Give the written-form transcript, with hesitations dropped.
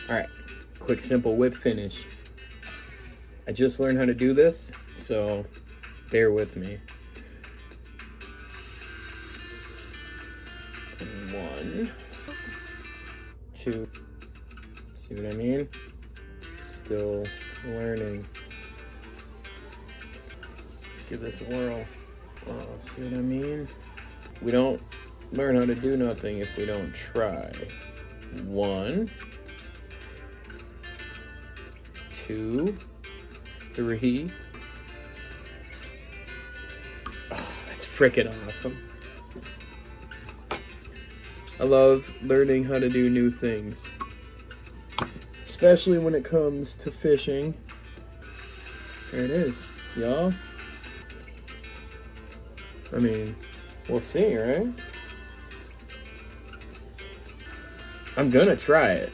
All right, quick, simple whip finish. I just learned how to do this, so bear with me. 1, 2, see what I mean? Still learning. Let's give this a whirl. See what I mean? We don't learn how to do nothing if we don't try. 1, 2, 3. Oh, that's freaking awesome. I love learning how to do new things, especially when it comes to fishing. There it is, y'all. I mean, we'll see, right? I'm gonna try it.